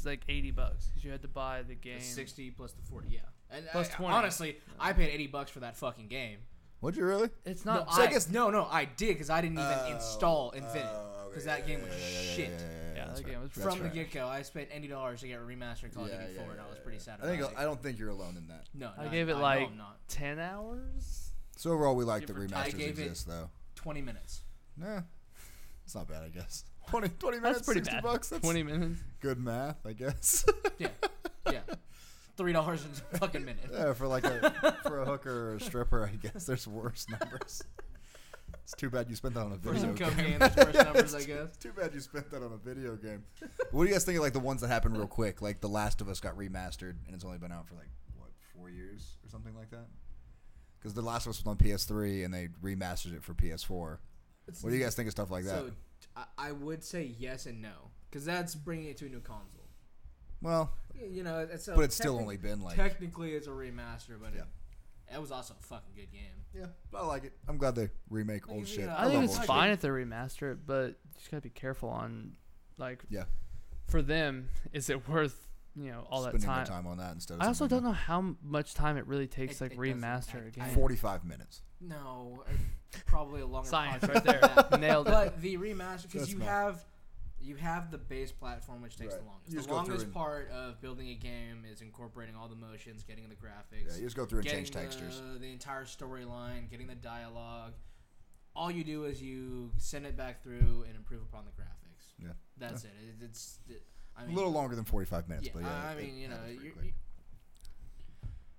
like $80 because you had to buy the game. the 60 plus the 40. Yeah. And Plus 20. Honestly, I paid $80 for that fucking game. Would you really? It's No, not. So I I guess- no, I did because I didn't even install Infinite okay, because that game was shit. Yeah, that's that right. game was That's From the right. get go, I spent $80 to get a remastered Call of Yeah, Duty yeah, 4, and I yeah, was pretty yeah. sad I think about it. I don't think you're alone in that. No, I no, gave it no, like I'm not. 10 hours. So overall, we like the Give or take. I remasters gave it- exist, though. 20 minutes. Nah, it's not bad, I guess. 20 minutes, That's pretty 60 bad. bucks. That's 20 minutes. good math, I guess. Yeah, yeah. $3 a fucking minute. Yeah, for like a hooker or a stripper, I guess there's worse numbers. It's too bad you spent that on a For video some game. cocaine, there's worse numbers, I guess. It's too bad you spent that on a video game. What do you guys think of like the ones that happened real quick? Like The Last of Us got remastered and it's only been out for like what 4 years or something like that. Because The Last of Us was on PS3 and they remastered it for PS4. What do you guys think of stuff like that? So I would say yes and no because that's bringing it to a new console. Well, You know, it's but it's still only been like technically it's a remaster, but Yeah. it was also a fucking good game. yeah. I like it. I'm glad they remake old Like, shit. yeah, I think love it's old fine if they remaster it, but you just gotta be careful on, like, Yeah. for them, is it worth all that Spending time? the time on that instead of I also something don't know how much time it really takes It- to like it doesn't. remaster a game. 45 minutes. No, probably a longer Science project right than there. that. Nailed it. But the remaster, because That's you math. have the base platform, which takes Right. the longest. You just The go through longest and- part of building a game is incorporating all the motions, getting the graphics, Yeah, you just go through and getting change textures. the entire storyline, getting the dialogue. All you do is you send it back through and improve upon the graphics. Yeah. That's it. I mean, A little longer than 45 minutes, yeah, but yeah. I mean, it happens pretty you, quick.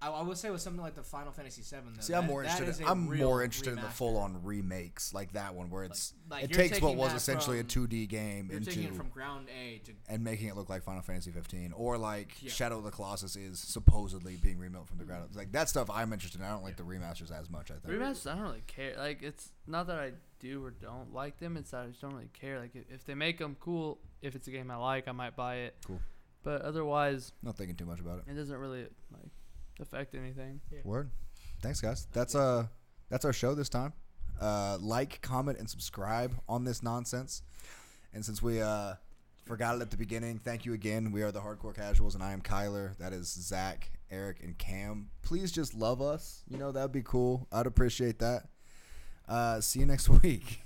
I would say with something like the Final Fantasy VII, though. See, I'm more that interested. is a I'm real more interested in the remaster. full-on remakes like that one, where it's like it you're takes what taking was that essentially a from- 2D game You're taking it into from ground A to and making it look like Final Fantasy 15, or like Yeah. Shadow of the Colossus is supposedly being rebuilt from the ground up. Like that stuff, I'm interested in. I don't like the remasters as much. I think. Remasters, I don't really care. Like, it's not that I do or don't like them. It's that I just don't really care. Like, if they make them cool, if it's a game I like, I might buy it. Cool. But otherwise, Not thinking too much about it. it doesn't really like affect anything. Word. Thanks, guys. That's our show this time. Like, comment, and subscribe on this nonsense. And since we forgot it at the beginning, thank you again. We are the Hardcore Casuals, and I am Kyler. That is Zach, Eric, and Cam. Please just love us. That'd be cool. I'd appreciate that. See you next week.